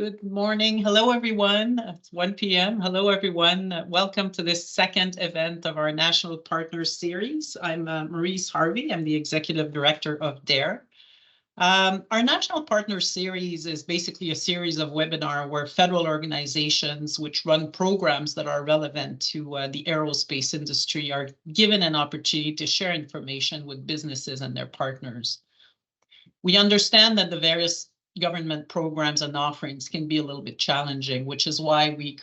Good morning. Hello, everyone. It's 1 p.m. Hello, everyone. Welcome to this second event of our National Partners Series. I'm Maurice Harvey. I'm the Executive Director of DAIR. Our National Partners Series is basically a series of webinars where federal organizations which run programs that are relevant to the aerospace industry are given an opportunity to share information with businesses and their partners. We understand that the various government programs and offerings can be a little bit challenging, which is why we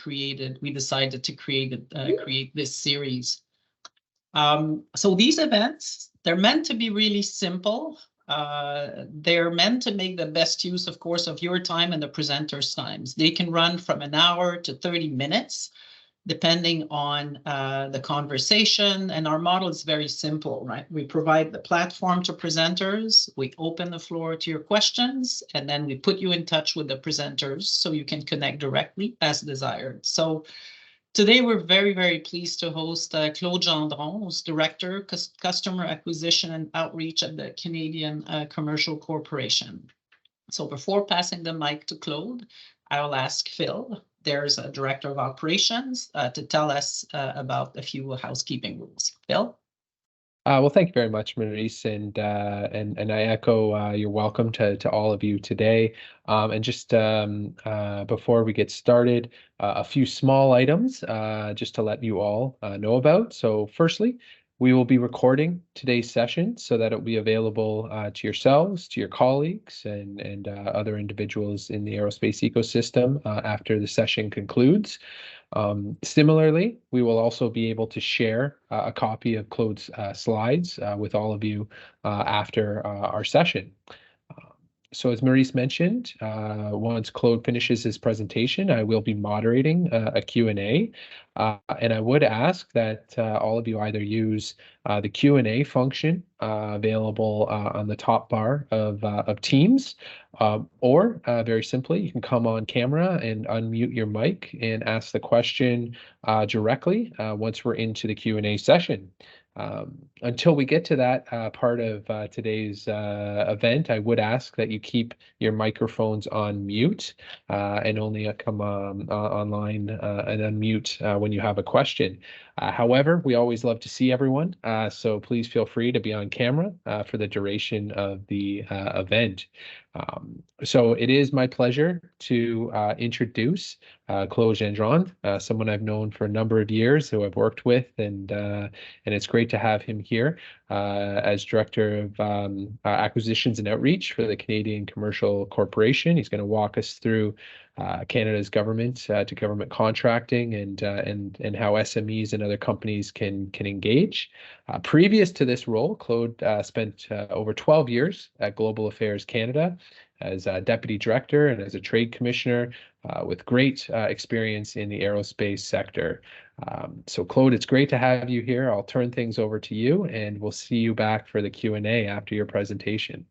decided to create this series. So these events, they're meant to be really simple. They're meant to make the best use, of course, of your time and the presenter's times. They can run from an hour to 30 minutes, depending on the conversation. And our model is very simple, right? We provide the platform to presenters, we open the floor to your questions, and then we put you in touch with the presenters so you can connect directly as desired. So today we're very, very pleased to host Claude Gendron, who's Director, Customer Acquisition and Outreach at the Canadian Commercial Corporation. So before passing the mic to Claude, I will ask Phil, there's a Director of Operations, to tell us about a few housekeeping rules. Phil? Well, thank you very much, Maurice, and I echo your welcome to all of you today. And just before we get started, a few small items just to let you all know about. So firstly, we will be recording today's session so that it will be available to yourselves, to your colleagues, and other individuals in the aerospace ecosystem after the session concludes. Similarly, we will also be able to share a copy of Claude's slides with all of you after our session. So as Maurice mentioned, once Claude finishes his presentation, I will be moderating a Q&A. And I would ask that all of you either use the Q&A function available on the top bar of Teams, or very simply, you can come on camera and unmute your mic and ask the question directly once we're into the Q&A session. Until we get to that part of today's event, I would ask that you keep your microphones on mute and only come online and unmute when you have a question. However, we always love to see everyone, so please feel free to be on camera for the duration of the event. So it is my pleasure to introduce Claude Gendron, someone I've known for a number of years, who I've worked with, and it's great to have him here as Director of Acquisitions and Outreach for the Canadian Commercial Corporation. He's going to walk us through Canada's government to government contracting and how SMEs and other companies can engage. Previous to this role, Claude spent over 12 years at Global Affairs Canada as a Deputy Director and as a Trade Commissioner with great experience in the aerospace sector. So Claude, it's great to have you here. I'll turn things over to you, and we'll see you back for the Q&A after your presentation.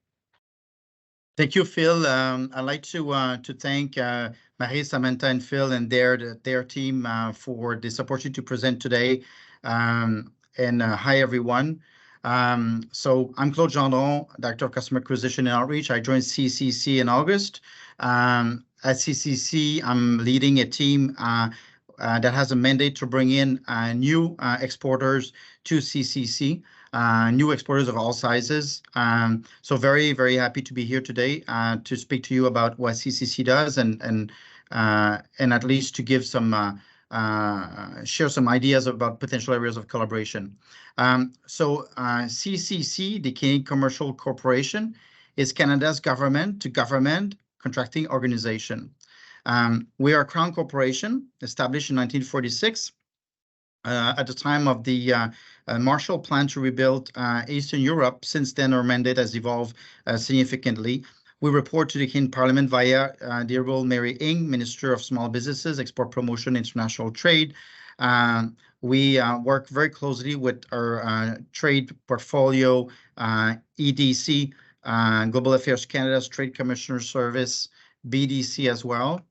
Thank you, Phil. I'd like to thank Marie, Samantha, and Phil and their team for this opportunity to present today. Hi, everyone. So I'm Claude Gendron, Director of Customer Acquisition and Outreach. I joined CCC in August. At CCC, I'm leading a team that has a mandate to bring in new exporters to CCC. New exporters of all sizes. So very, very happy to be here today to speak to you about what CCC does and at least to give some share some ideas about potential areas of collaboration. So CCC, the Canadian Commercial Corporation, is Canada's government-to-government contracting organization. We are a Crown Corporation established in 1946. At the time of the Marshall Plan to rebuild Eastern Europe. Since then, our mandate has evolved significantly. We report to the Canadian Parliament via the Honourable Mary Ng, Minister of Small Businesses, Export Promotion, International Trade. We work very closely with our trade portfolio, EDC, Global Affairs Canada's Trade Commissioner Service, BDC as well.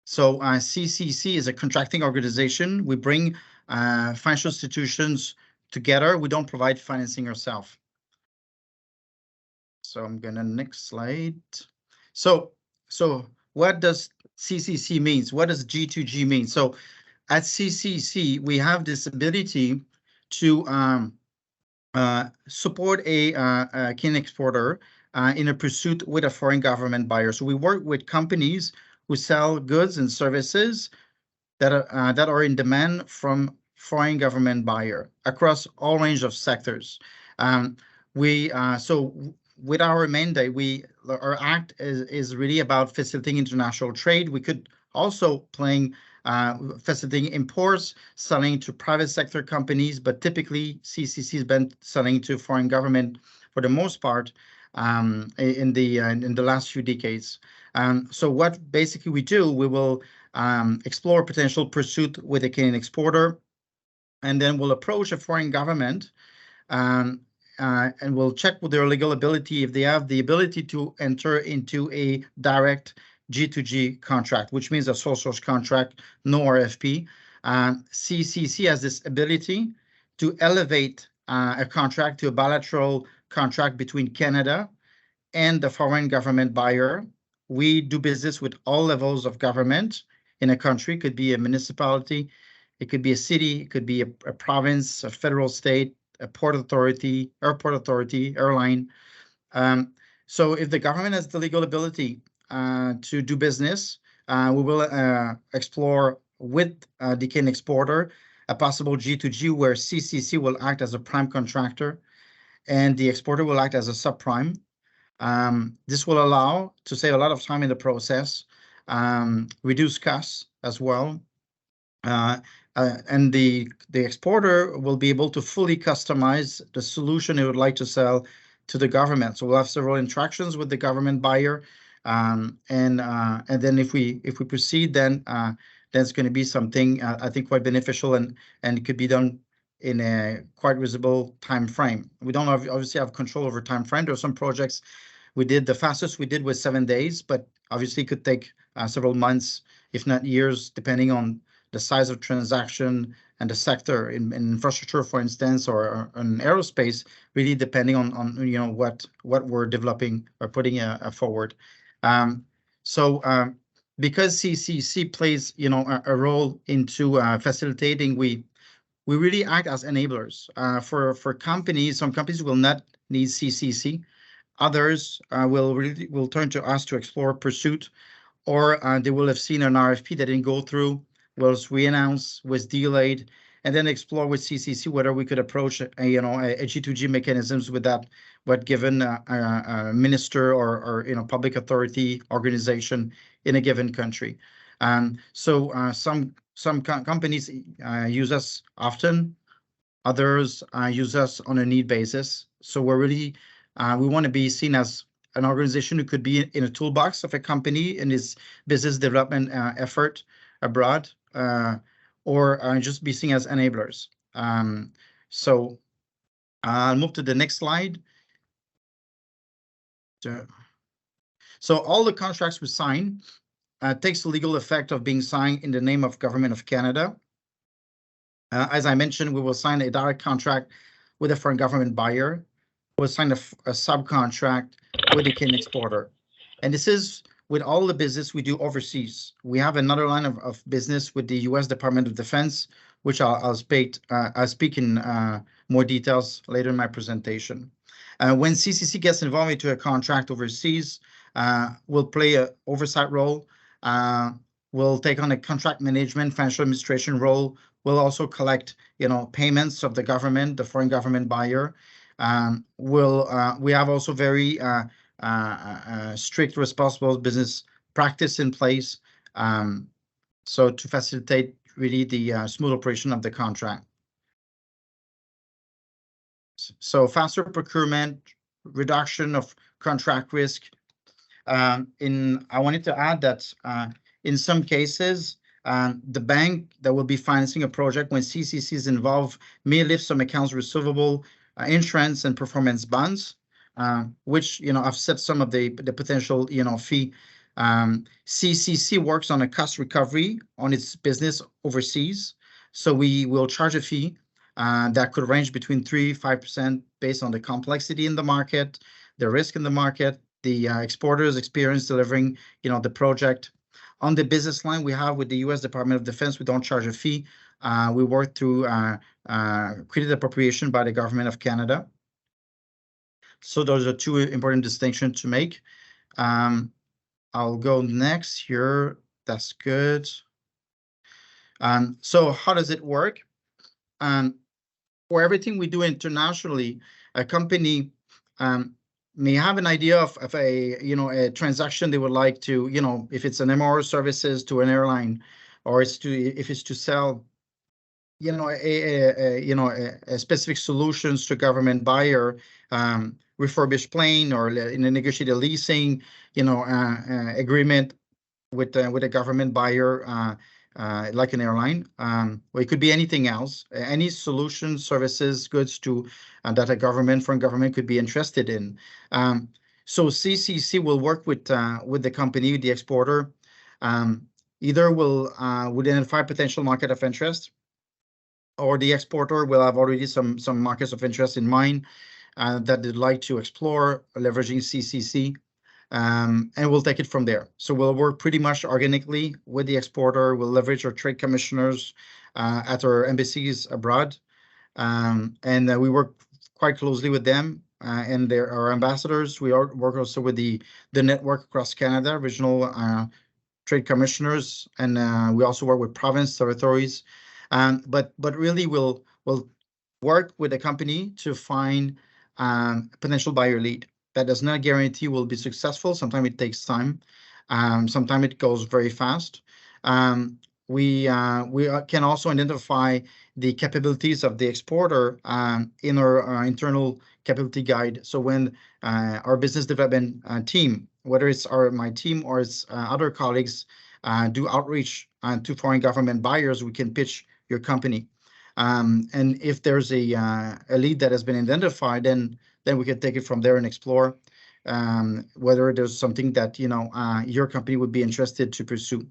So CCC is a contracting organization. We bring financial institutions together. We don't provide financing ourselves. So I'm gonna next slide. So what does CCC means. What does G2G mean? So at CCC, we have this ability to support a Canadian exporter in a pursuit with a foreign government buyer. So we work with companies who sell goods and services that are in demand from foreign government buyer across all range of sectors. So with our mandate, our act is really about facilitating international trade. We could also facilitating imports, selling to private sector companies, but typically CCC has been selling to foreign government for the most part in the last few decades. So what basically we do, we will explore potential pursuit with a Canadian exporter, and then we'll approach a foreign government and we'll check with their legal ability if they have the ability to enter into a direct G2G contract, which means a sole source contract, no RFP. CCC has this ability to elevate a contract to a bilateral contract between Canada and the foreign government buyer. We do business with all levels of government in a country. It could be a municipality, it could be a city, it could be a province, a federal state, a port authority, airport authority, airline. So if the government has the legal ability to do business, we will explore with the Canadian exporter a possible G2G where CCC will act as a prime contractor and the exporter will act as a subprime. This will allow to save a lot of time in the process, reduce costs as well. And the exporter will be able to fully customize the solution it would like to sell to the government. So we'll have several interactions with the government buyer, and then if we proceed, then it's going to be something I think quite beneficial and it could be done in a quite reasonable time frame. We don't obviously have control over time frame. There are some projects the fastest we did was 7 days, but obviously it could take several months, if not years, depending on the size of transaction and the sector in infrastructure, for instance, or in aerospace, really depending on what we're developing or putting forward. Because CCC plays a role into facilitating, we really act as enablers for companies. Some companies will not need CCC. Others will turn to us to explore pursuit, or they will have seen an RFP that didn't go through, was re-announced, was delayed, and then explore with CCC whether we could approach a G2G mechanisms with that, what given a minister or public authority organization in a given country. Some companies use us often, others use us on a need basis. So we're really we want to be seen as an organization who could be in a toolbox of a company in its business development effort abroad, or just be seen as enablers. So I'll move to the next slide. So all the contracts we sign takes the legal effect of being signed in the name of Government of Canada. As I mentioned, we will sign a direct contract with a foreign government buyer. We'll sign a subcontract with a Canadian exporter. And this is with all the business we do overseas. We have another line of business with the U.S. Department of Defense, which I'll speak in more details later in my presentation. When CCC gets involved into a contract overseas, we'll play an oversight role. We'll take on a contract management, financial administration role. We'll also collect, payments of the government, the foreign government buyer. We have also very strict responsible business practice in place, so to facilitate really the smooth operation of the contract. So faster procurement, reduction of contract risk. I wanted to add that in some cases, the bank that will be financing a project when CCC is involved may lift some accounts receivable, insurance and performance bonds, which offset some of the potential fee. CCC works on a cost recovery on its business overseas, so we will charge a fee that could range between 3-5% based on the complexity in the market, the risk in the market, the exporter's experience delivering the project. On the business line we have with the U.S. Department of Defense, we don't charge a fee. We work through credit appropriation by the Government of Canada. So those are two important distinctions to make. I'll go next here. That's good. So how does it work? For everything we do internationally, a company may have an idea of a a transaction they would like to, if it's an MRO services to an airline, or if it's to sell a specific solutions to government buyer, refurbished plane, or in a negotiated leasing agreement with a government buyer, like an airline, or it could be anything else, any solution, services, goods to that a foreign government could be interested in. So CCC will work with the company, the exporter. Either will identify potential market of interest, or the exporter will have already some markets of interest in mind that they'd like to explore leveraging CCC. And we'll take it from there. So we'll work pretty much organically with the exporter. We'll leverage our trade commissioners at our embassies abroad. And we work quite closely with them and our ambassadors. We work also with the network across Canada, regional trade commissioners, and we also work with province territories. But really, we'll work with the company to find potential buyer lead. That does not guarantee we'll be successful. Sometimes it takes time. Sometimes it goes very fast. We can also identify the capabilities of the exporter in our internal capability guide. So when our business development team, whether it's my team or it's other colleagues, do outreach to foreign government buyers, we can pitch your company. And if there's a lead that has been identified, then we can take it from there and explore whether there's something that your company would be interested to pursue.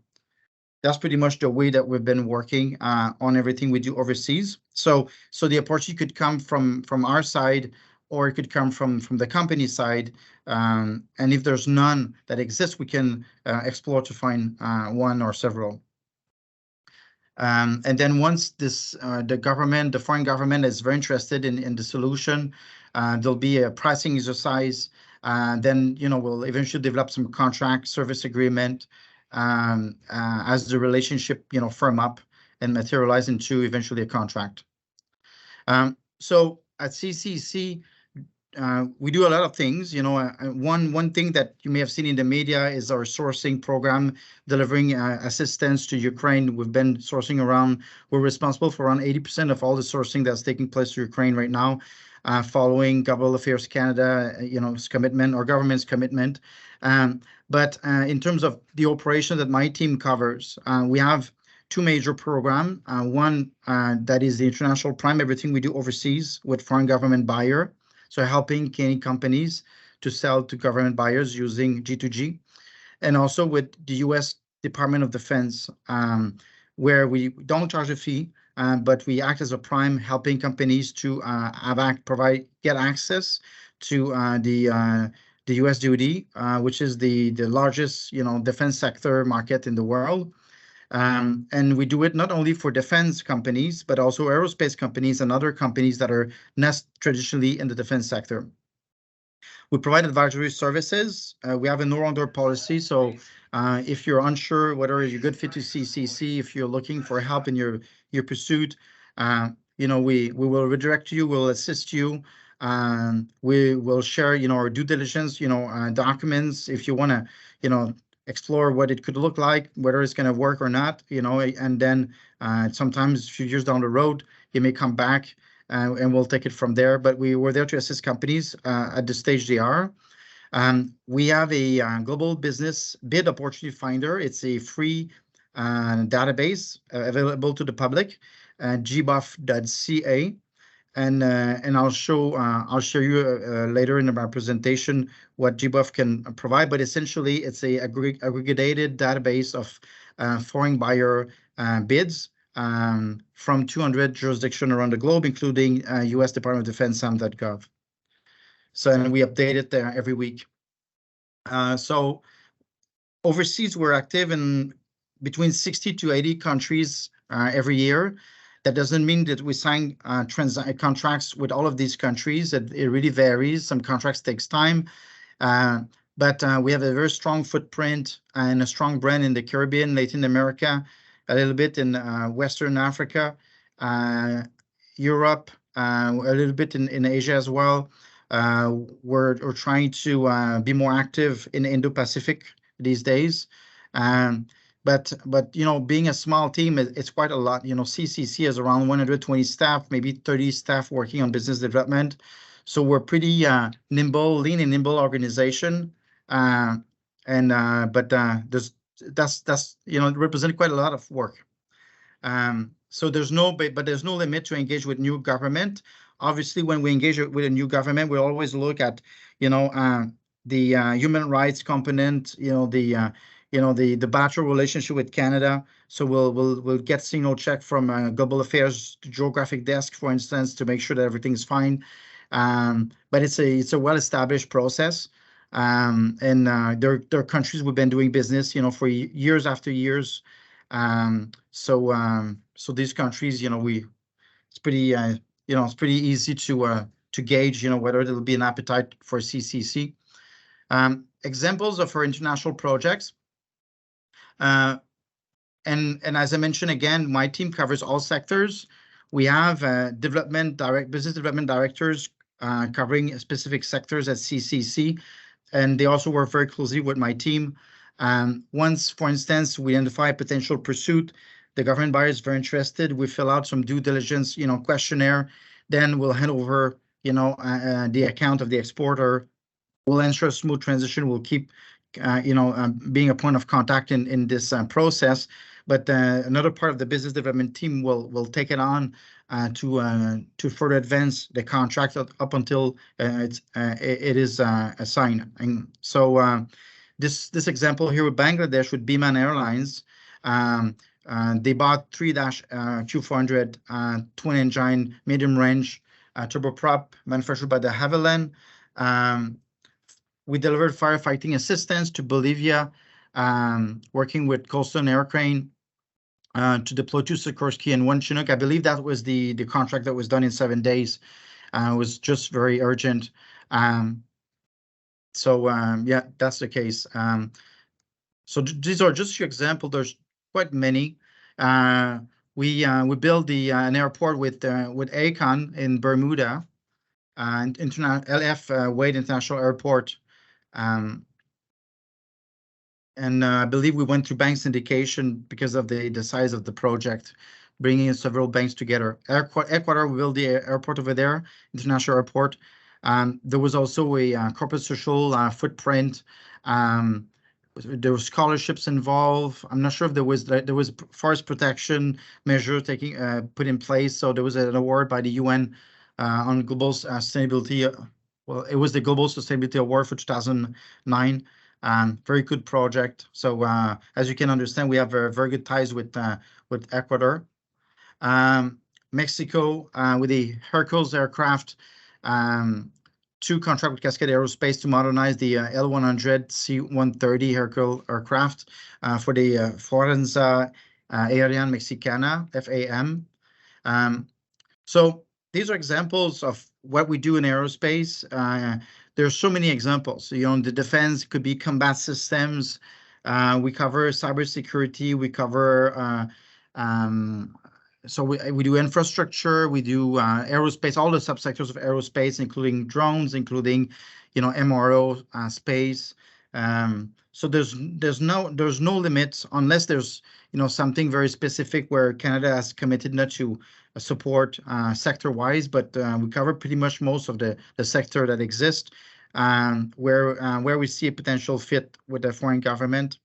That's pretty much the way that we've been working on everything we do overseas. So the opportunity could come from our side, or it could come from the company side. And if there's none that exists, we can explore to find one or several. And then once the foreign government is very interested in the solution, there'll be a pricing exercise. Then we'll eventually develop some contract service agreement as the relationship firm up and materialize into eventually a contract. So at CCC, we do a lot of things. One thing that you may have seen in the media is our sourcing program, delivering assistance to Ukraine. We've been sourcing around. We're responsible for around 80% of all the sourcing that's taking place in Ukraine right now, following Government Affairs Canada, commitment, or government's commitment. But in terms of the operation that my team covers, we have two major programs. One that is the international prime, everything we do overseas with foreign government buyer. So helping Canadian companies to sell to government buyers using G2G, and also with the U.S. Department of Defense, where we don't charge a fee, but we act as a prime, helping companies to get access to the U.S. DoD, which is the largest defense sector market in the world. And we do it not only for defense companies, but also aerospace companies and other companies that are not traditionally in the defense sector. We provide advisory services. We have a no-order policy. So if you're unsure whether you're a good fit to CCC, if you're looking for help in your pursuit, we will redirect you, we'll assist you. We will share, our due diligence, documents if you want to, explore what it could look like, whether it's going to work or not, and then sometimes a few years down the road, you may come back and we'll take it from there. But we were there to assist companies at the stage they are. We have a global business bid opportunity finder. It's a free database available to the public, gbuf.ca. And I'll share you later in my presentation what GBUF can provide. But essentially, it's a aggregated database of foreign buyer bids from 200 jurisdictions around the globe, including U.S. Department of Defense, sam.gov. So, and we update it there every week. So Overseas, we're active in between 60 to 80 countries every year. That doesn't mean that we sign contracts with all of these countries. It really varies. Some contracts takes time, but we have a very strong footprint and a strong brand in the Caribbean, Latin America, a little bit in Western Africa, Europe, a little bit in Asia as well. We're trying to be more active in Indo-Pacific these days. But you know, being a small team, it's quite a lot. You know, CCC has around 120 staff, maybe 30 staff working on business development. So we're pretty nimble, lean and nimble organization. But that's you know, represent quite a lot of work. So there's no limit to engage with new government. Obviously, when we engage with a new government, we always look at, you know, the human rights component, you know, the bilateral relationship with Canada. So we'll get signal check from Global Affairs Geographic Desk, for instance, to make sure that everything's fine. But it's a well-established process. And there are countries we've been doing business, you know, for years after years. So these countries, you know, it's pretty you know, it's pretty easy to gauge, you know, whether there'll be an appetite for CCC. Examples of our international projects. And as I mentioned again, my team covers all sectors. We have business development directors covering specific sectors at CCC, and they also work very closely with my team. Once, for instance, we identify a potential pursuit, the government buyer is very interested, we fill out some due diligence, you know, questionnaire, then we'll hand over, you know, the account of the exporter. We'll ensure a smooth transition. We'll keep, you know, being a point of contact in this process. But another part of the business development team will take it on to further advance the contract up until it is assigned. And so this example here with Bangladesh with Biman Airlines, they bought 3 Q400 twin-engine medium-range turboprop manufactured by de Havilland. We delivered firefighting assistance to Bolivia, working with Colston Aircrane to deploy 2 Sikorsky and 1 Chinook. I believe that was the contract that was done in 7 days. It was just very urgent. Yeah, that's the case. So these are just a few examples. There's quite many. We built an airport with Aecon in Bermuda, and LF Wade International Airport. And I believe we went through bank syndication because of the size of the project, bringing in several banks together. Ecuador, we built the airport over there, international airport. There was also a corporate social footprint. There were scholarships involved. I'm not sure if there was forest protection measure put in place. So there was an award by the UN on global sustainability. Well, it was the Global Sustainability Award for 2009. Very good project. So as you can understand, we have very good ties with Ecuador. Mexico with the Hercules aircraft, 2 contract with Cascade Aerospace to modernize the L100 C-130 Hercules aircraft for the Fuerza Aérea Mexicana, FAM. So these are examples of what we do in aerospace. There's so many examples. You know, the defense could be combat systems. We cover cybersecurity. We cover so we do infrastructure. We do aerospace, all the subsectors of aerospace, including drones, including, you know, MRO space. So there's no limits unless there's, you know, something very specific where Canada has committed not to support sector-wise, but we cover pretty much most of the sector that exists, where we see a potential fit with the foreign government,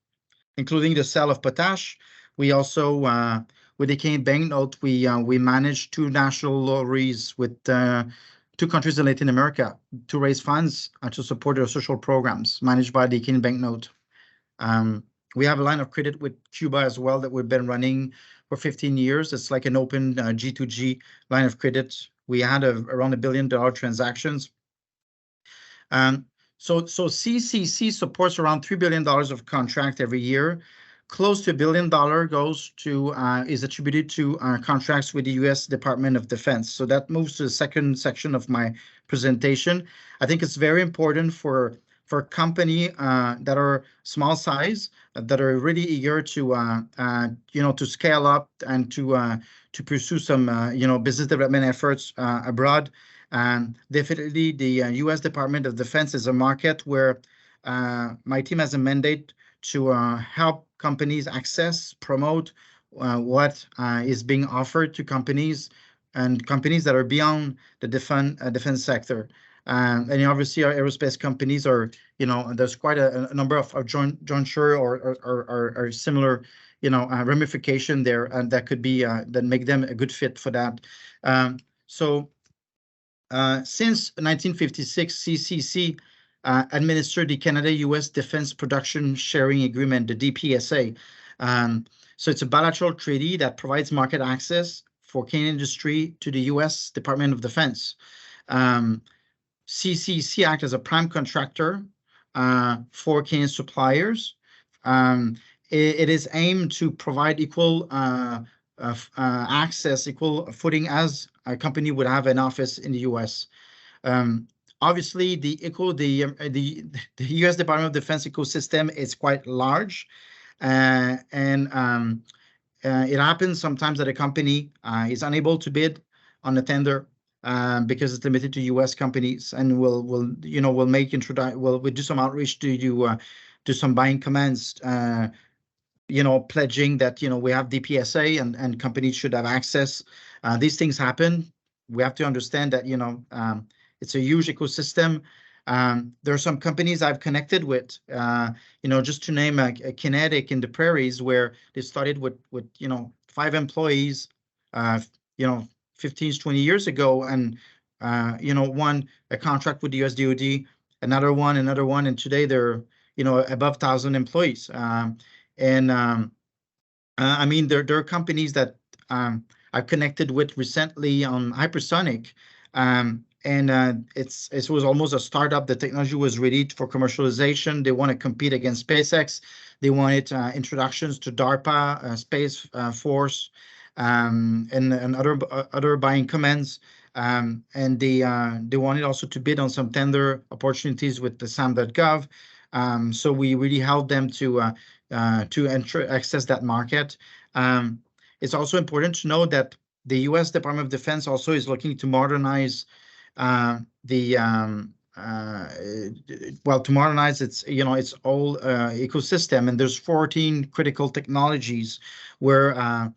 including the sale of potash. We also with the Canadian banknote, we manage 2 national lotteries with 2 countries in Latin America to raise funds to support their social programs managed by the Canadian banknote. We have a line of credit with Cuba as well that we've been running for 15 years. It's like an open G2G line of credit. We had around $1 billion transactions. So CCC supports around $3 billion of contract every year. Close to $1 billion goes to is attributed to contracts with the U.S. Department of Defense. So that moves to the second section of my presentation. I think it's very important for a company that are small size, that are really eager to to scale up and to pursue some business development efforts abroad. Definitely, the U.S. Department of Defense is a market where my team has a mandate to help companies access, promote what is being offered to companies and companies that are beyond the defense sector. And obviously, our aerospace companies are, there's quite a number of jointure or similar, ramification there, and that could be that make them a good fit for that. Since 1956, CCC administered the Canada-U.S. Defense Production Sharing Agreement, the DPSA. So it's a bilateral treaty that provides market access for Canadian industry to the U.S. Department of Defense. CCC acts as a prime contractor for Canadian suppliers. It is aimed to provide equal access, equal footing as a company would have an office in the U.S. Obviously, the U.S. Department of Defense ecosystem is quite large, and it happens sometimes that a company is unable to bid on a tender because it's limited to U.S. companies, and we'll do some outreach to do some buying commands, pledging that we have DPSA and companies should have access. These things happen. We have to understand that it's a huge ecosystem. There are some companies I've connected with, just to name a Kinetic in the prairies, where they started with 5 employees, 15, 20 years ago, and won a contract with the US DoD, another one, and today they're above 1,000 employees. I mean, there are companies that I've connected with recently on hypersonic. It was almost a startup. The technology was ready for commercialization. They want to compete against SpaceX. They wanted introductions to DARPA, Space Force, and other buying commands. And they wanted also to bid on some tender opportunities with the SAM.gov. So we really helped them to access that market. It's also important to know that the U.S. Department of Defense also is looking to modernize to modernize its its whole ecosystem, and there's 14 critical technologies where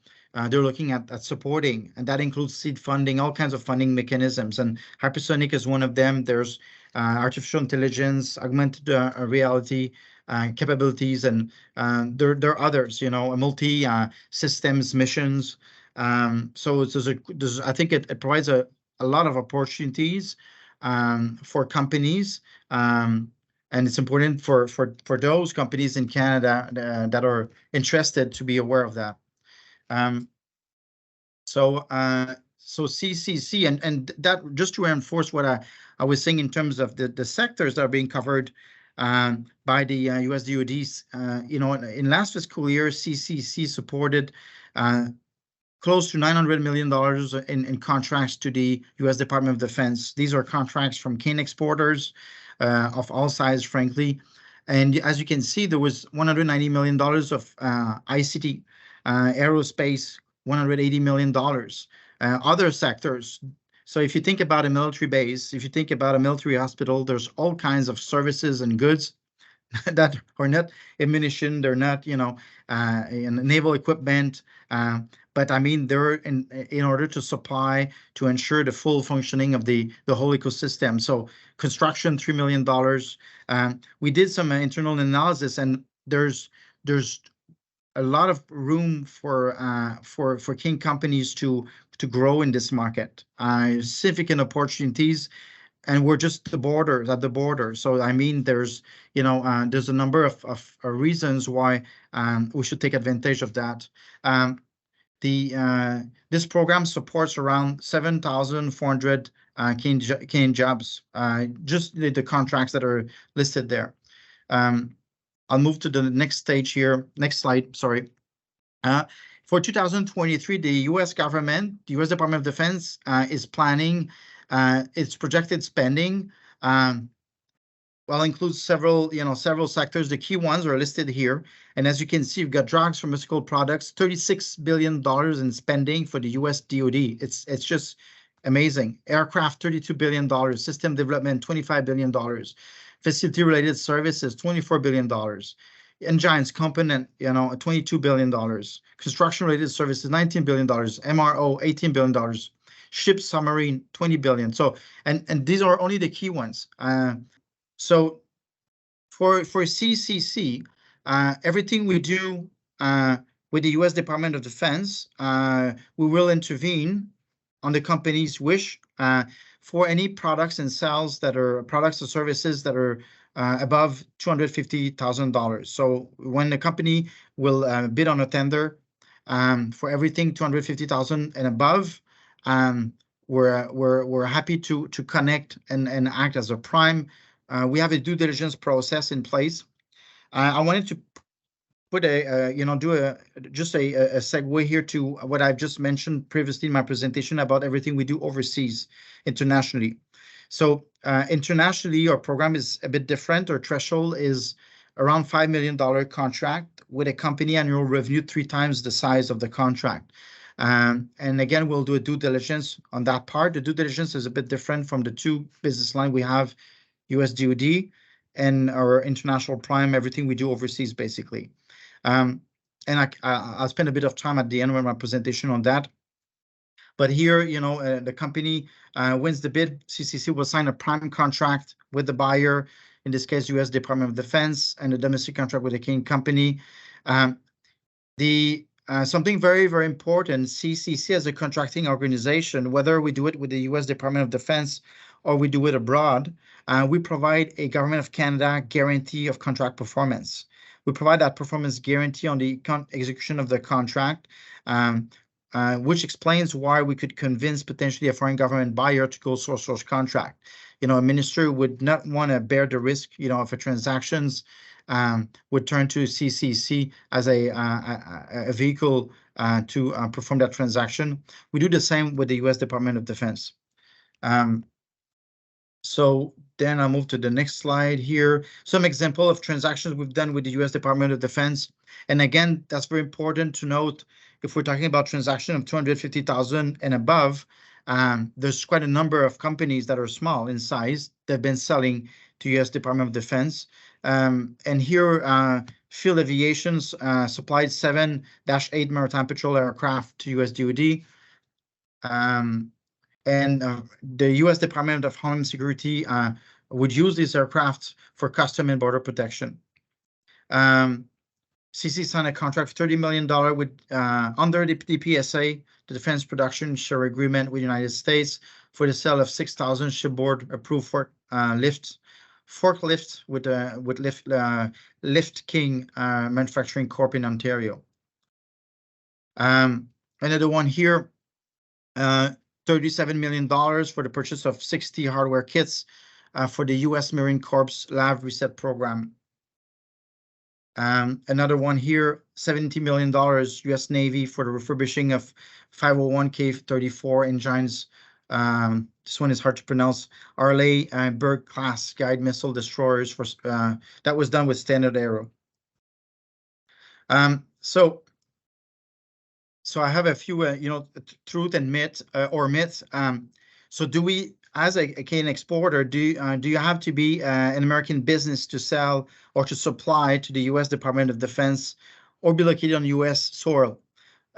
they're looking at supporting, and that includes seed funding, all kinds of funding mechanisms, and hypersonic is one of them. There's artificial intelligence, augmented reality capabilities, and there are others, multi systems missions. So I think it provides a lot of opportunities for companies, and it's important for those companies in Canada that are interested to be aware of that. So CCC, and that, just to reinforce what I was saying in terms of the sectors that are being covered by the US DoDs, in last fiscal year, CCC supported close to $900 million in contracts to the U.S. Department of Defense. These are contracts from Canadian exporters of all sizes, frankly. And as you can see, there was $190 million of ICT, aerospace, $180 million. Other sectors. So if you think about a military base, if you think about a military hospital, there's all kinds of services and goods that are not ammunition, they're not, naval equipment, but I mean, they're in order to supply, to ensure the full functioning of the whole ecosystem. So construction, $3 million. We did some internal analysis, and there's a lot of room for King companies to grow in this market. Significant opportunities. And we're just at the border. So I mean, there's a number of reasons why we should take advantage of that. This program supports around 7,400 Canadian jobs, just the contracts that are listed there. I'll move to the next stage here. Next slide, sorry. For 2023, the U.S. government, the U.S. Department of Defense, is planning its projected spending. Well, includes several sectors. The key ones are listed here. And as you can see, you've got drugs, pharmaceutical products, $36 billion in spending for the US DoD. It's just amazing. Aircraft, $32 billion. System development, $25 billion. Facility-related services, $24 billion. Engines, component, $22 billion. Construction-related services, $19 billion. MRO, $18 billion. Ship, submarine, $20 billion. So, and these are only the key ones. So for CCC, everything we do with the U.S. Department of Defense, we will intervene on the company's wish for any products and sales that are products or services that are above $250,000. So when the company will bid on a tender for everything $250,000 and above, we're happy to connect and act as a prime. We have a due diligence process in place. I wanted to put just a segue here to what I've just mentioned previously in my presentation about everything we do overseas, internationally. So internationally, our program is a bit different. Our threshold is around $5 million contract with a company annual revenue 3 times the size of the contract. And again, we'll do a due diligence on that part. The due diligence is a bit different from the 2 business lines we have, US DoD and our international prime, everything we do overseas, basically. And I'll spend a bit of time at the end of my presentation on that. But here, the company wins the bid. CCC will sign a prime contract with the buyer, in this case, US Department of Defense, and a domestic contract with a Canadian company. Something very, very important, CCC as a contracting organization, whether we do it with the US Department of Defense or we do it abroad, we provide a Government of Canada guarantee of contract performance. We provide that performance guarantee on the execution of the contract, which explains why we could convince potentially a foreign government buyer to go source contract. A minister would not want to bear the risk, if a transactions would turn to CCC as a vehicle to perform that transaction. We do the same with the US Department of Defense. So then I'll move to the next slide here. Some example of transactions we've done with the US Department of Defense. And again, that's very important to note. If we're talking about transaction of $250,000 and above, there's quite a number of companies that are small in size that have been selling to US Department of Defense. And here, Field Aviation's supplied 7-8 maritime patrol aircraft to US DoD. And the U.S. Department of Homeland Security would use these aircraft for custom and border protection. CC signed a contract for $30 million with under the PSA, the Defense Production Share Agreement with the United States, for the sale of 6,000 shipboard approved forklifts with Lift King Manufacturing Corp in Ontario. Another one here. $37 million for the purchase of 60 hardware kits for the U.S. Marine Corps Lab Reset Program. Another one here, $70 million U.S. Navy for the refurbishing of 501 K-34 engines. This one is hard to pronounce. Arleigh Burke class guide missile destroyers for that was done with Standard Aero. So I have a few, truth and myth or myths. So do we, as a Canadian exporter, do you have to be an American business to sell or to supply to the U.S. Department of Defense or be located on U.S. soil?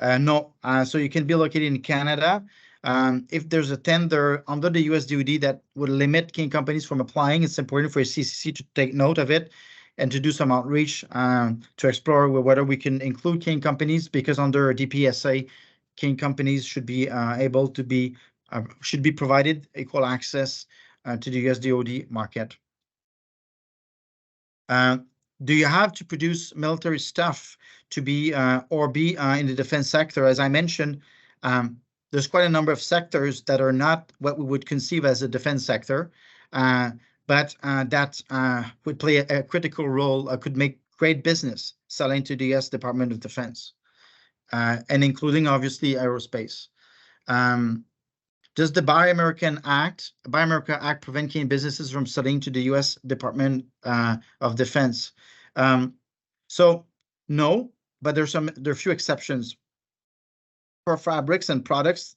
No. So you can be located in Canada. If there's a tender under the U.S. DoD that would limit Canadian companies from applying, it's important for CCC to take note of it and to do some outreach to explore whether we can include Canadian companies, because under DPSA, Canadian companies should be able to be provided equal access to the US DoD market. do you have to produce military stuff to be in the defense sector? As I mentioned, there's quite a number of sectors that are not what we would conceive as a defense sector, but that would play a critical role, could make great business selling to the U.S. Department of Defense, and including obviously aerospace. Does the Buy America Act prevent Canadian businesses from selling to the U.S. Department of Defense? So no, but there are a few exceptions. For fabrics and products,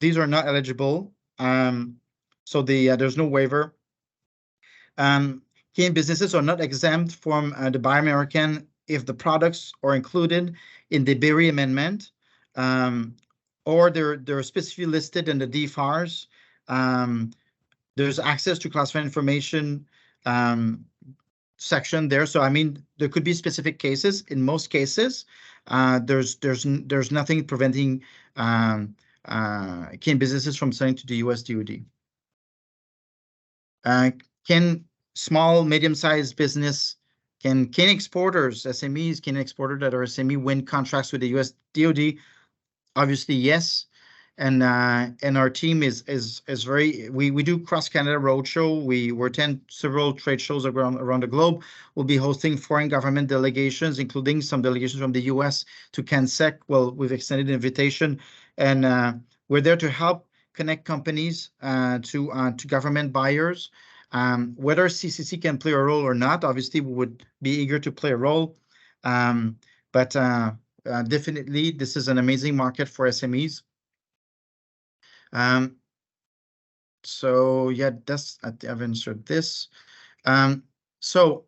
these are not eligible. So there's no waiver. Canadian businesses are not exempt from the Buy American if the products are included in the DAIR amendment, or they're specifically listed in the DFARS. There's access to classified information section there. So I mean, there could be specific cases. In most cases, there's nothing preventing Canadian businesses from selling to the US DoD. Can small, medium-sized business, can exporters, SMEs, can exporters that are SME win contracts with the US DoD? Obviously, yes. And our team is very, we do cross-Canada roadshow. We attend several trade shows around the globe. We'll be hosting foreign government delegations, including some delegations from the US to CANSEC. Well, we've extended an invitation, and we're there to help connect companies to government buyers. Whether CCC can play a role or not, obviously we would be eager to play a role. But definitely, this is an amazing market for SMEs. So yeah, I've answered this. So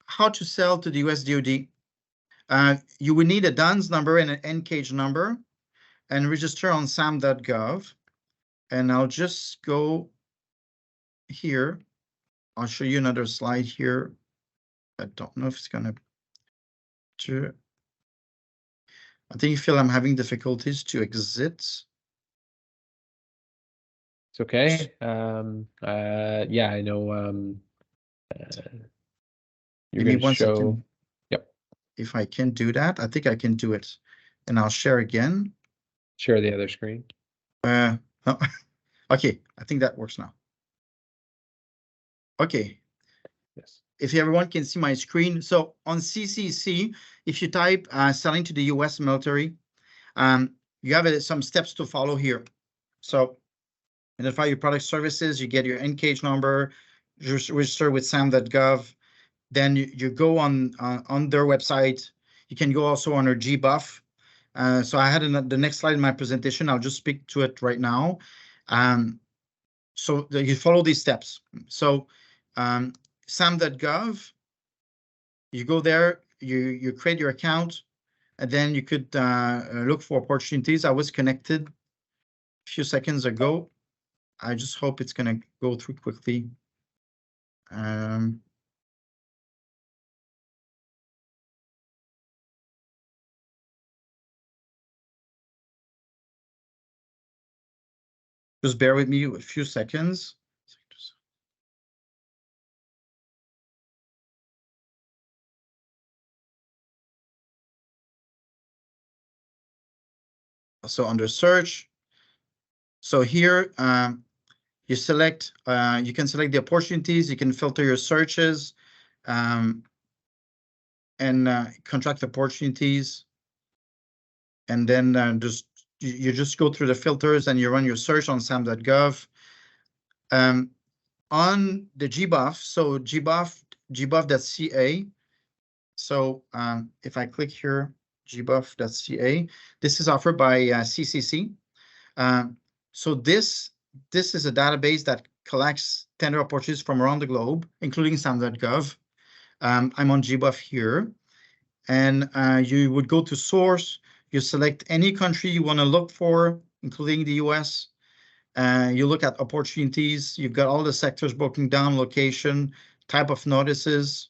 how to sell to the US DoD? You would need a DUNS number and an NCAGE number, and register on sam.gov. And I'll just go here. I'll show you another slide here. I don't know if it's gonna. I think you feel I'm having difficulties to exit. It's okay. Yeah, I know. You're Give me going to 1 show. second. Yep. If I can do that, I think I can do it. And I'll share again. Share the other screen. No. Okay, I think that works now. Okay. Yes. If everyone can see my screen. So on CCC, if you type selling to the US military, you have some steps to follow here. So identify your product services, you get your NCAGE number, register with sam.gov. Then you go on their website. You can go also on our GBuff. So I had the next slide in my presentation. I'll just speak to it right now. So you follow these steps. So sam.gov, you go there, you create your account, and then you could look for opportunities. I was connected a few seconds ago. I just hope it's going to go through quickly. Just bear with me a few seconds. So under search, so here you select, you can select the opportunities, you can filter your searches, and contract opportunities, and then you just go through the filters and you run your search on sam.gov. On the GBuff, so gbuff.ca. So if I click here, gbuff.ca, this is offered by CCC. So this is a database that collects tender opportunities from around the globe, including sam.gov. I'm on GBuff here, and you would go to source. You select any country you want to look for, including the US. You look at opportunities. You've got all the sectors broken down, location, type of notices,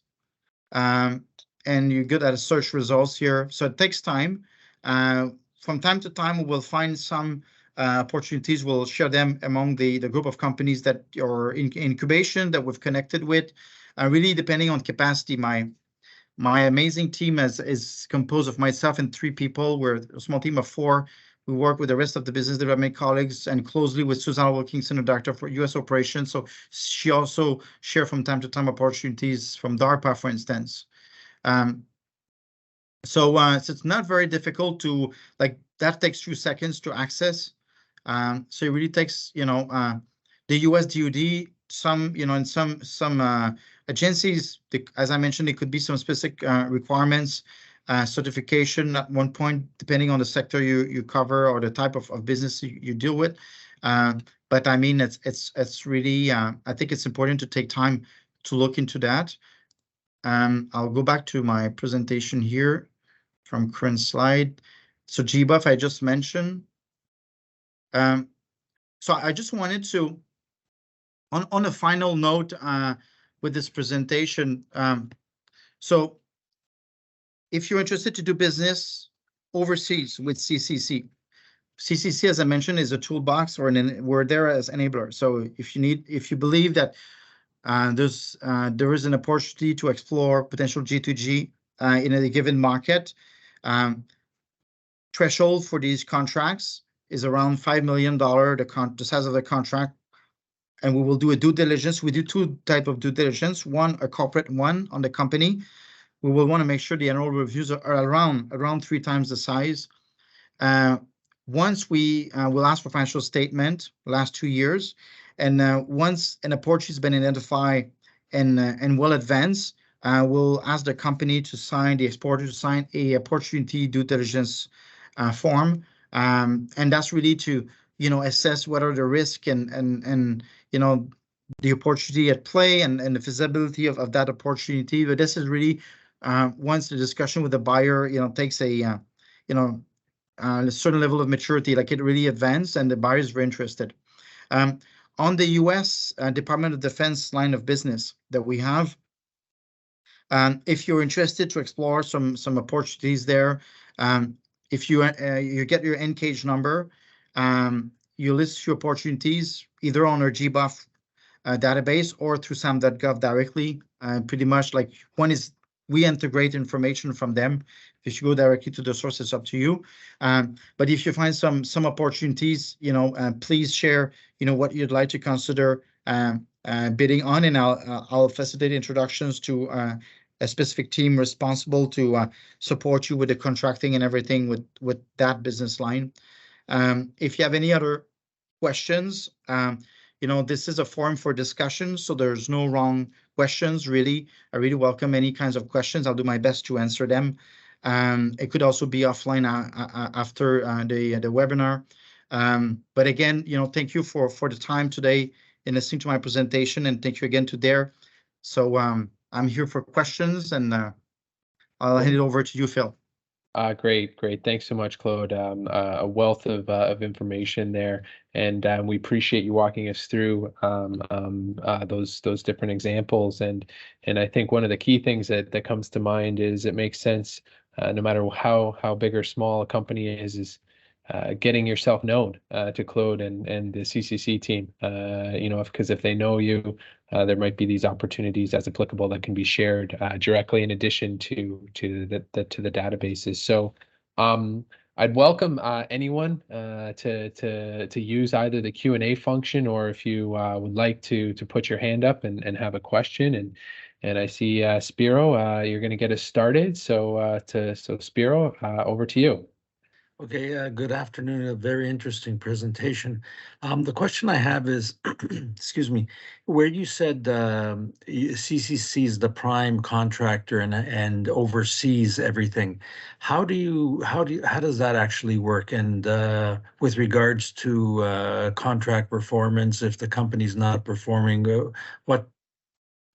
and you get at search results here. So it takes time. From time to time, we will find some opportunities. We'll share them among the group of companies that are in incubation that we've connected with. really depending on capacity. My amazing team is composed of myself and 3 people. We're a small team of 4. We work with the rest of the business development colleagues and closely with Susanna Wilkinson, the director for U.S. operations. So she also share from time to time opportunities from DARPA, for instance. So it's not very difficult to, like, that takes few seconds to access. So it really takes, the US DoD, some, in some agencies, as I mentioned, it could be some specific requirements, certification at one point, depending on the sector you cover or the type of business you deal with. But I mean, it's really, I think it's important to take time to look into that. I'll go back to my presentation here from current slide. So GBUF, I just mentioned. So I just wanted to, on a final note with this presentation, so if you're interested to do business overseas with CCC, CCC, as I mentioned, is a toolbox, or we're there as enabler. So if you believe that there is an opportunity to explore potential G2G in a given market, threshold for these contracts is around $5 million, the size of the contract, and we will do a due diligence. We do 2 types of due diligence. One, a corporate one on the company. We will want to make sure the annual reviews are around 3 times the size. Once we will ask for financial statement last 2 years, and once an opportunity has been identified and well advanced, we'll ask the company to sign, the exporter to sign a opportunity due diligence form, and that's really to assess what are the risk and the opportunity at play and the feasibility of that opportunity. But this is really once the discussion with the buyer takes a certain level of maturity, like it really advanced and the buyer is very interested. On the U.S. Department of Defense line of business that we have, if you're interested to explore some opportunities there, if you get your NCAGE number, you list your opportunities either on our GBUF database or through SAM.gov directly. Pretty much like one is we integrate information from them. If you go directly to the source, it's up to you. But if you find some opportunities, please share, what you'd like to consider bidding on, and I'll facilitate introductions to a specific team responsible to support you with the contracting and everything with that business line. If you have any other questions, this is a forum for discussion, so there's no wrong questions, really. I really welcome any kinds of questions. I'll do my best to answer them. It could also be offline after the webinar. But again, thank you for the time today in listening to my presentation, and thank you again to DAIR. So I'm here for questions, and I'll hand it over to you, Phil. Great. Thanks so much, Claude. A wealth of information there, and we appreciate you walking us through those different examples. And I think one of the key things that comes to mind is it makes sense, no matter how big or small a company is getting yourself known to Claude and the CCC team. Because if they know you, there might be these opportunities as applicable that can be shared directly in addition to the databases. So I'd welcome anyone to use either the Q&A function, or if you would like to put your hand up and have a question. And I see Spiro, you're going to get us started. So Spiro, over to you. Okay, good afternoon. A very interesting presentation. The question I have is, excuse me, where you said CCC is the prime contractor and oversees everything. How does that actually work? And with regards to contract performance, if the company's not performing, what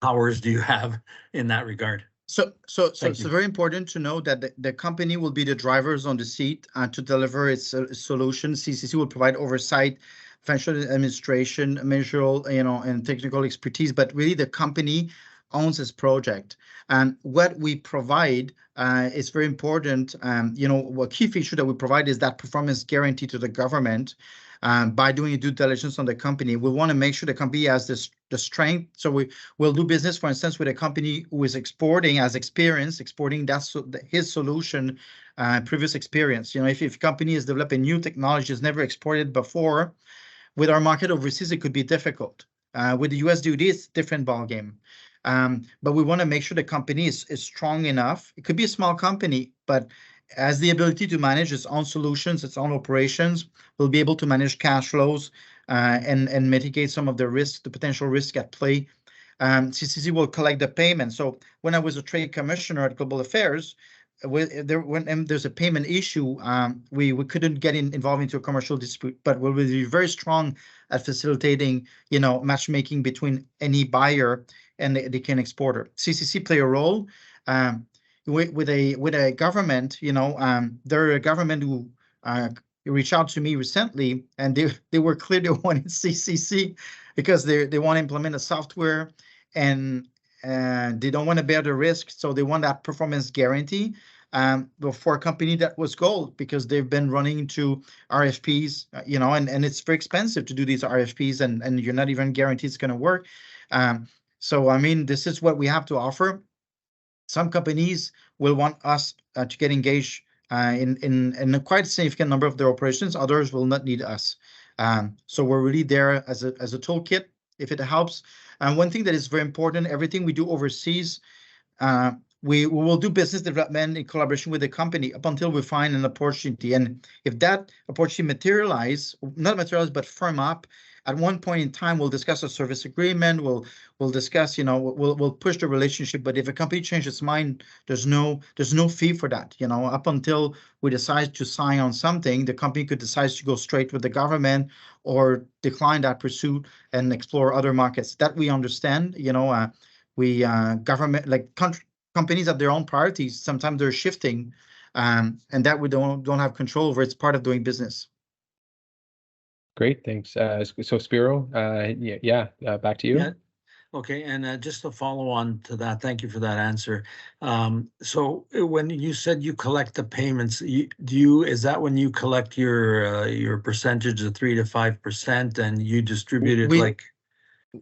powers do you have in that regard? So it's very important to know that the company will be the drivers on the seat to deliver its solution. CCC will provide oversight, financial administration, measurable, and technical expertise, but really the company owns this project. And what we provide it's very important. A key feature that we provide is that performance guarantee to the government. By doing a due diligence on the company, we want to make sure the company has the strength. So we'll do business, for instance, with a company who is exporting, has experience exporting. That's his solution, previous experience. If a company is developing new technology, has never exported before, with our market overseas, it could be difficult. With the US DoD, it's a different ballgame. But we want to make sure the company is strong enough. It could be a small company, but has the ability to manage its own solutions, its own operations, will be able to manage cash flows and mitigate some of the risks, the potential risk at play. CCC will collect the payment. So when I was a trade commissioner at Global Affairs, when there's a payment issue, we couldn't get involved into a commercial dispute, but we'll be very strong at facilitating, matchmaking between any buyer and the can exporter. CCC play a role with a government. They're a government who reached out to me recently, and they were clear they wanted CCC because they want to implement a software and they don't want to bear the risk, so they want that performance guarantee. For a company that was gold, because they've been running into RFPs, and it's very expensive to do these RFPs, and you're not even guaranteed it's going to work. So, I mean, this is what we have to offer. Some companies will want us to get engaged in a quite significant number of their operations. Others will not need us. So we're really there as a toolkit, if it helps. And one thing that is very important, everything we do overseas, we will do business development in collaboration with the company up until we find an opportunity. And if that opportunity not materialize, but firm up, at one point in time, we'll discuss a service agreement. We'll discuss, we'll push the relationship. But if a company changes its mind, there's no fee for that. Up until we decide to sign on something, the company could decide to go straight with the government or decline that pursuit and explore other markets. That we understand. Government, like companies have their own priorities. Sometimes they're shifting, and that we don't have control over. It's part of doing business. Great, thanks. So Spiro, back to you. Yeah. Okay, and just to follow on to that, thank you for that answer. So when you said you collect the payments, is that when you collect your percentage of 3 to 5% and you distribute it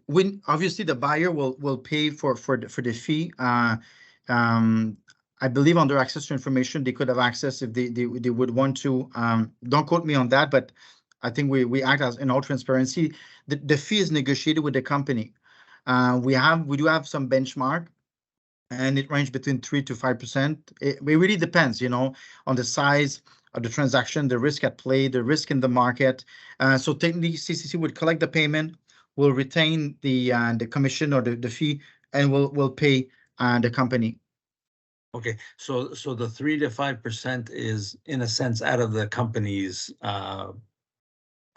When obviously the buyer will pay for the fee. I believe under access to information, they could have access if they would want to. Don't quote me on that, but I think we act as in all transparency. The fee is negotiated with the company. We do have some benchmark, and it ranges between 3 to 5%. It really depends, on the size of the transaction, the risk at play, the risk in the market. So technically, CCC would collect the payment, will retain the commission or the fee, and will pay the company. Okay, so the 3 to 5% is in a sense out of the company's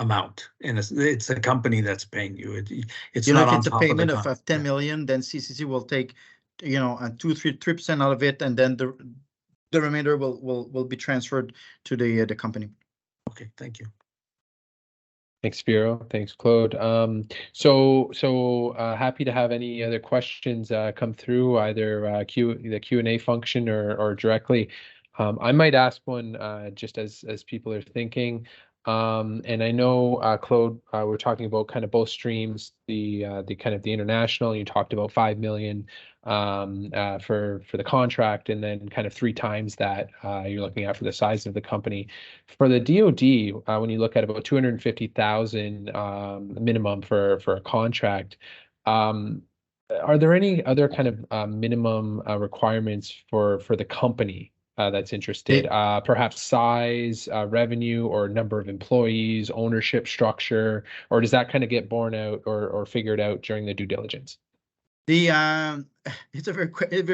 amount, and it's the company that's paying you. It's not if on it's a top payment of of 10 million, then CCC will take 2-3% out of it, and then the remainder will be transferred to the company. Okay, thank you. Thanks, Spiro. Thanks, Claude. So happy to have any other questions come through, either the Q&A function or directly. I might ask one just as people are thinking. And I know, Claude, we're talking about kind of both streams, the kind of the international. You talked about 5 million for the contract, and then kind of 3 times that you're looking at for the size of the company. For the DoD, when you look at about 250,000 minimum for a contract, are there any other kind of minimum requirements for the company that's interested? Perhaps size, revenue, or number of employees, ownership structure, or does that kind of get borne out or figured out during the due diligence? It's a very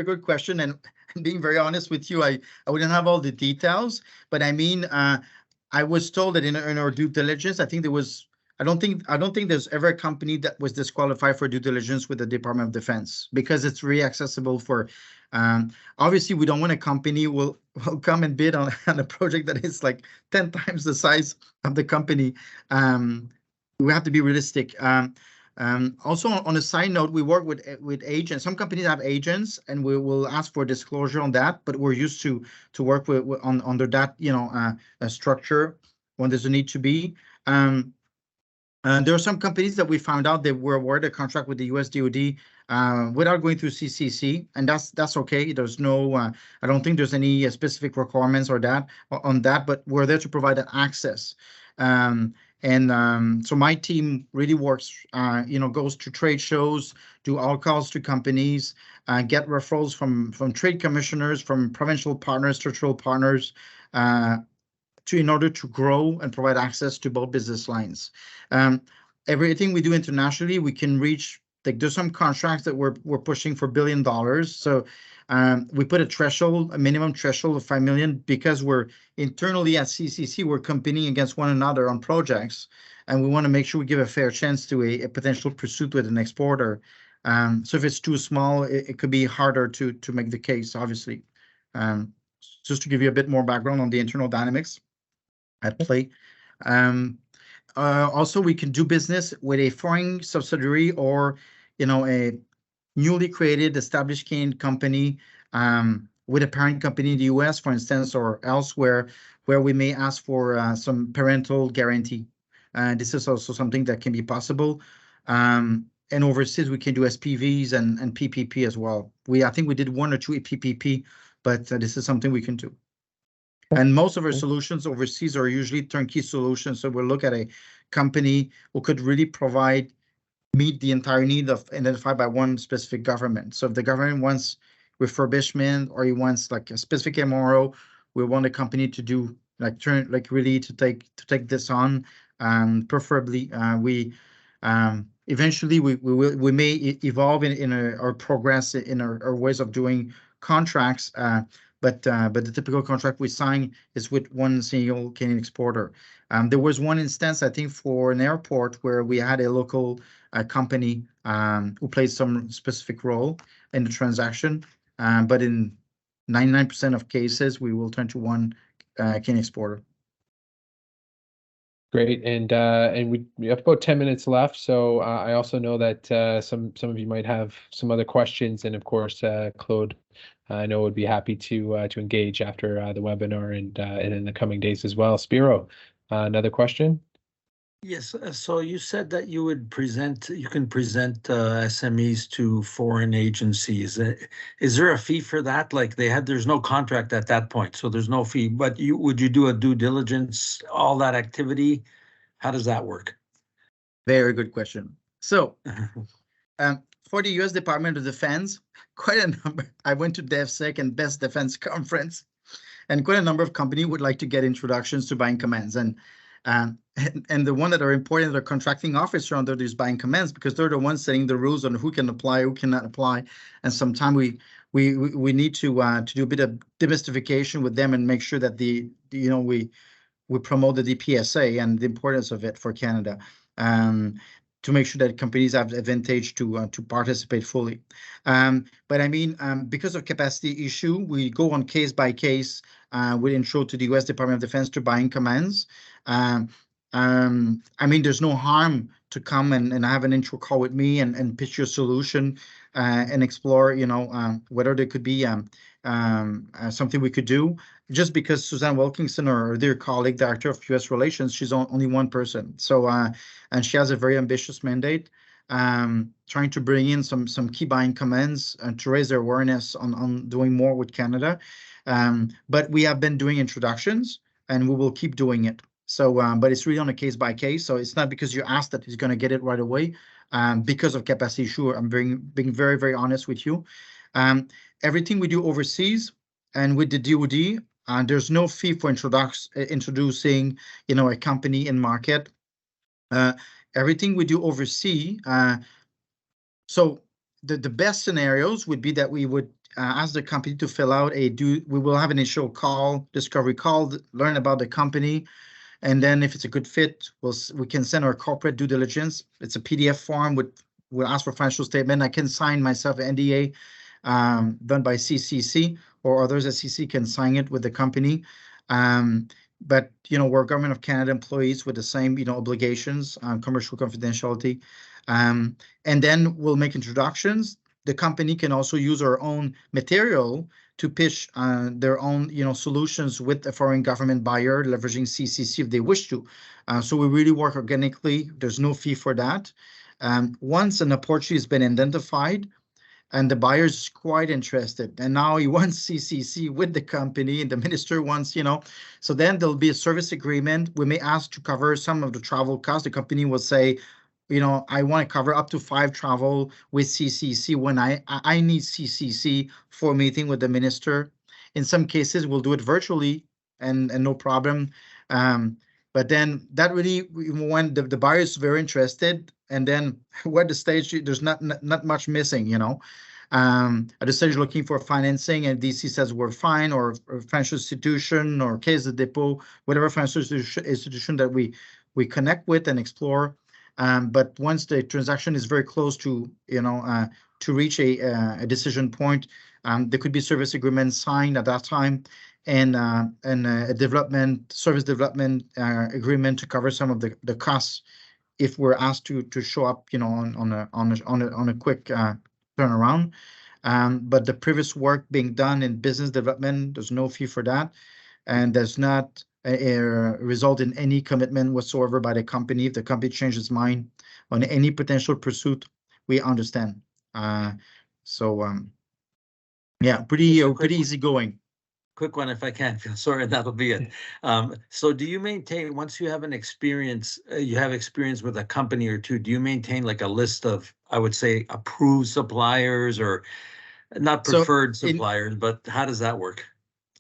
good question, and being very honest with you, I wouldn't have all the details, but I mean, I was told that in our due diligence, I think there was. I don't think there's ever a company that was disqualified for due diligence with the Department of Defense, because it's really accessible for. Obviously, we don't want a company will come and bid on a project that is like 10 times the size of the company. We have to be realistic. Also, on a side note, we work with agents. Some companies have agents, and we will ask for disclosure on that. But we're used to work under that, structure when there's a need to be. There are some companies that we found out that were awarded a contract with the U.S. DoD without going through CCC, and that's okay. There's no, I don't think there's any specific requirements on that, but we're there to provide that access. So my team really works, goes to trade shows, do all calls to companies, get referrals from trade commissioners, from provincial partners, territorial partners, in order to grow and provide access to both business lines. Everything we do internationally, we can reach. Like, there's some contracts that we're pushing for $1 billion. So we put a minimum threshold of 5 million, because we're internally at CCC, we're competing against one another on projects, and we want to make sure we give a fair chance to a potential pursuit with an exporter. So if it's too small, it could be harder to make the case, obviously. Just to give you a bit more background on the internal dynamics at play. Also, we can do business with a foreign subsidiary or, a newly created established Canadian company with a parent company in the US, for instance, or elsewhere, where we may ask for some parental guarantee. This is also something that can be possible. And overseas, we can do SPVs and PPP as well. I think we did 1 or 2 PPP, but this is something we can do. And most of our solutions overseas are usually turnkey solutions. So we'll look at a company who could really meet the entire need identified by one specific government. So if the government wants refurbishment, or he wants like a specific MRO, we want the company to do to take this on. Preferably, eventually we may evolve in our progress in our ways of doing contracts. But the typical contract we sign is with one single Canadian exporter. There was one instance, I think, for an airport where we had a local company who played some specific role in the transaction. But in 99% of cases, we will turn to one Canadian exporter. Great, and we have about 10 minutes left. So I also know that some of you might have some other questions, and of course, Claude, I know would be happy to engage after the webinar and in the coming days as well. Spiro, another question? Yes. So you said that you can present SMEs to foreign agencies. Is there a fee for that? Like there's no contract at that point, so there's no fee. But would you do a due diligence, all that activity? How does that work? Very good question. So, for the U.S. Department of Defense, quite a number. I went to DevSec and Best Defense Conference, and quite a number of companies would like to get introductions to buying commands, and the one that are important are contracting officer under these buying commands, because they're the ones setting the rules on who can apply, who cannot apply, and sometimes we need to do a bit of demystification with them and make sure that we promote the DPSA and the importance of it for Canada, to make sure that companies have the advantage to participate fully. But I mean, because of capacity issue, we go on case by case with intro to the U.S. Department of Defense to buying commands. I mean, there's no harm to come and have an intro call with me and pitch your solution and explore, whether there could be something we could do. Just because Suzanne Wilkinson, or their colleague, Director of U.S. Relations, she's only one person. So, and she has a very ambitious mandate, trying to bring in some key buying commands and to raise their awareness on doing more with Canada. But we have been doing introductions, and we will keep doing it. So, but it's really on a case by case. So it's not because you asked that he's going to get it right away. Because of capacity issue, I'm being very, very honest with you. Everything we do overseas and with the DoD, there's no fee for introducing, a company in market. Everything we do overseas. So the best scenarios would be that we would ask the company to fill out we will have an initial discovery call, learn about the company. And then if it's a good fit, we can send our corporate due diligence. It's a PDF form. We'll ask for financial statement. I can sign myself an NDA done by CCC, or others at CCC can sign it with the company. but we're Government of Canada employees with the same obligations on commercial confidentiality, and then we'll make introductions. The company can also use our own material to pitch their own solutions with a foreign government buyer, leveraging CCC if they wish to. So we really work organically. There's no fee for that. Once an opportunity has been identified, and the buyer is quite interested, and now he wants CCC with the company, and the minister wants, so then there'll be a service agreement. We may ask to cover some of the travel costs. The company will say, I want to cover up to 5 travel with CCC when I need CCC for a meeting with the minister. In some cases, we'll do it virtually and no problem. But then that really, when the buyer is very interested, and then we're at the stage, there's not much missing, at the stage looking for financing, and DC says we're fine, or financial institution, or Caisse de dépôt, whatever financial institution that we connect with and explore. But once the transaction is very close to, to reach a decision point, there could be service agreements signed at that time, and a service development agreement to cover some of the costs if we're asked to show up, on a quick turnaround. But the previous work being done in business development, there's no fee for that, and does not result in any commitment whatsoever by the company. If the company changes its mind on any potential pursuit, we understand. Yeah, pretty easy going. Quick one, if I can, Phil. Sorry, that'll be it. So do you maintain, once you have an experience, you have experience with a company or two, do you maintain like a list of, I would say, approved suppliers, or not preferred suppliers, but how does that work?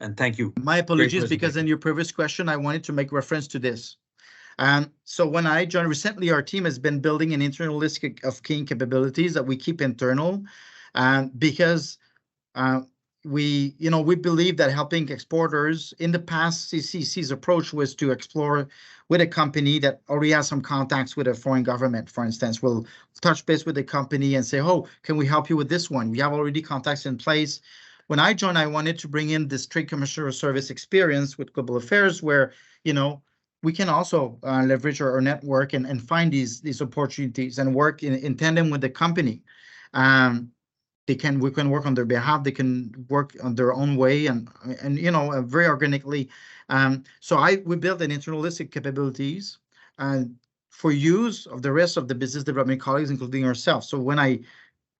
And thank you. My apologies, because in your previous question, I wanted to make reference to this. So when I joined recently, our team has been building an internal list of key capabilities that we keep internal, because we believe that helping exporters, in the past, CCC's approach was to explore with a company that already has some contacts with a foreign government. For instance, we'll touch base with the company and say, oh, can we help you with this one? We have already contacts in place. When I joined, I wanted to bring in this trade commercial service experience with global affairs, where, we can also leverage our network and find these opportunities and work in tandem with the company. We can work on their behalf. They can work on their own way, and very organically. So we built an internal list of capabilities for use of the rest of the business development colleagues, including ourselves. So when I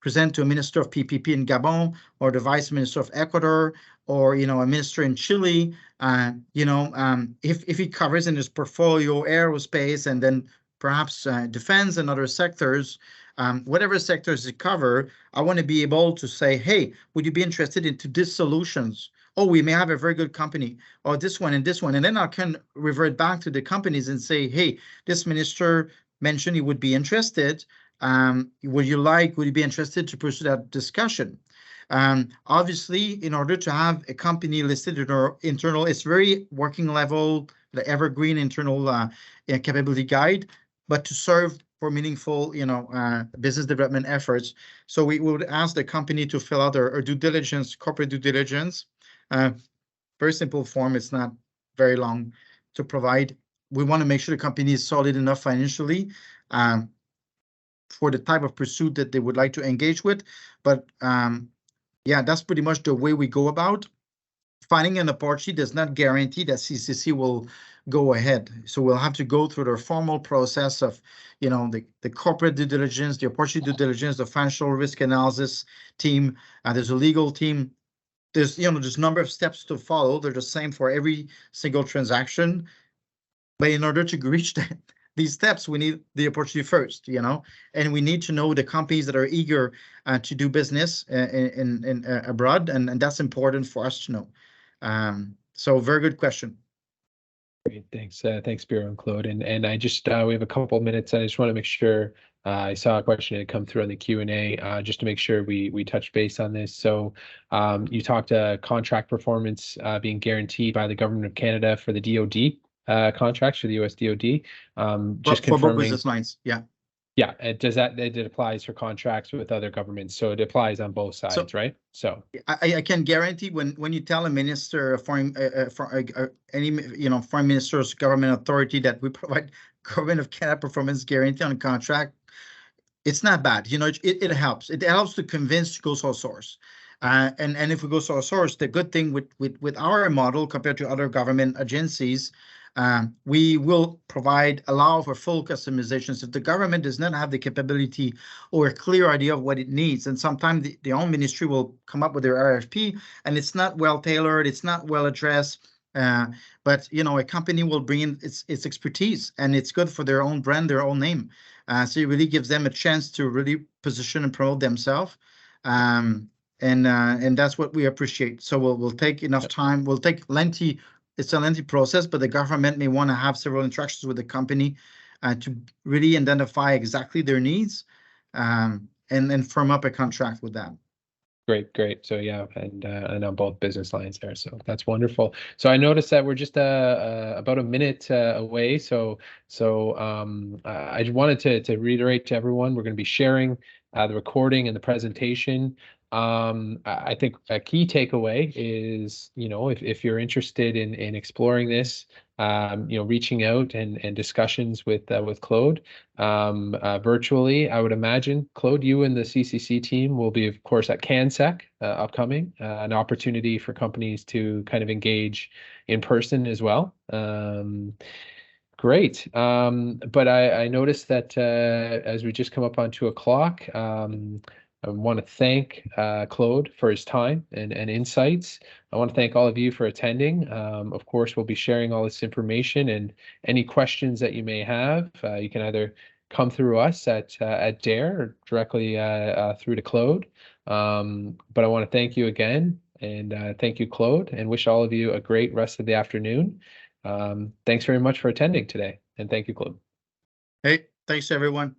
present to a minister of PPP in Gabon, or the vice minister of Ecuador, or a minister in Chile, if he covers in his portfolio aerospace, and then perhaps defense and other sectors, whatever sectors they cover, I want to be able to say, hey, would you be interested into these solutions? Oh, we may have a very good company, or this one and this one. And then I can revert back to the companies and say, hey, this minister mentioned he would be interested. Would you be interested to pursue that discussion? Obviously, in order to have a company listed in our internal, it's very working level, the evergreen internal capability guide, but to serve for meaningful, business development efforts. So we would ask the company to fill out our due diligence, corporate due diligence. Very simple form. It's not very long to provide. We want to make sure the company is solid enough financially for the type of pursuit that they would like to engage with. But yeah, that's pretty much the way we go about. Finding an opportunity does not guarantee that CCC will go ahead. So we'll have to go through the formal process of, the corporate due diligence, the opportunity due diligence, the financial risk analysis team. There's a legal team. There's, there's a number of steps to follow. They're the same for every single transaction. But in order to reach these steps, we need the opportunity first, and we need to know the companies that are eager to do business in abroad, and that's important for us to know. So very good question. Great, thanks. Thanks, Biro and Claude. And I just we have a couple of minutes. I just want to make sure I saw a question that had come through on the Q&A, just to make sure we touch base on this. So you talked contract performance being guaranteed by the Government of Canada for the DoD contracts, for the US DoD. Just for both confirming business lines, yeah. Yeah, it applies for contracts with other governments, so it applies on both sides, right? So I can guarantee when you tell a minister, any foreign minister's government authority that we provide Government of Canada performance guarantee on a contract, it's not bad. It helps. It helps to convince to go sole source. And if we go sole source, the good thing with our model compared to other government agencies, we will allow for full customizations. If the government does not have the capability or a clear idea of what it needs, and sometimes the own ministry will come up with their RFP and it's not well tailored, it's not well addressed. But a company will bring in its expertise, and it's good for their own brand, their own name. So it really gives them a chance to really position and promote themselves. And that's what we appreciate. So we'll take enough time. We'll take it's a lengthy process, but the government may want to have several interactions with the company to really identify exactly their needs and then firm up a contract with them. Great. So yeah, and on both business lines there. So that's wonderful. So I noticed that we're just about a minute away. So I just wanted to reiterate to everyone, we're going to be sharing the recording and the presentation. I think a key takeaway is, if you're interested in exploring this, reaching out and discussions with Claude virtually. I would imagine, Claude, you and the CCC team will be, of course, at CanSec upcoming, an opportunity for companies to kind of engage in person as well. Great. But I noticed that as we just come up on 2:00, I want to thank Claude for his time and insights. I want to thank all of you for attending. Of course, we'll be sharing all this information, and any questions that you may have, you can either come through us at DAIR or directly through to Claude. But I want to thank you again, and thank you, Claude, and wish all of you a great rest of the afternoon. Thanks very much for attending today, and thank you, Claude. Hey, thanks everyone.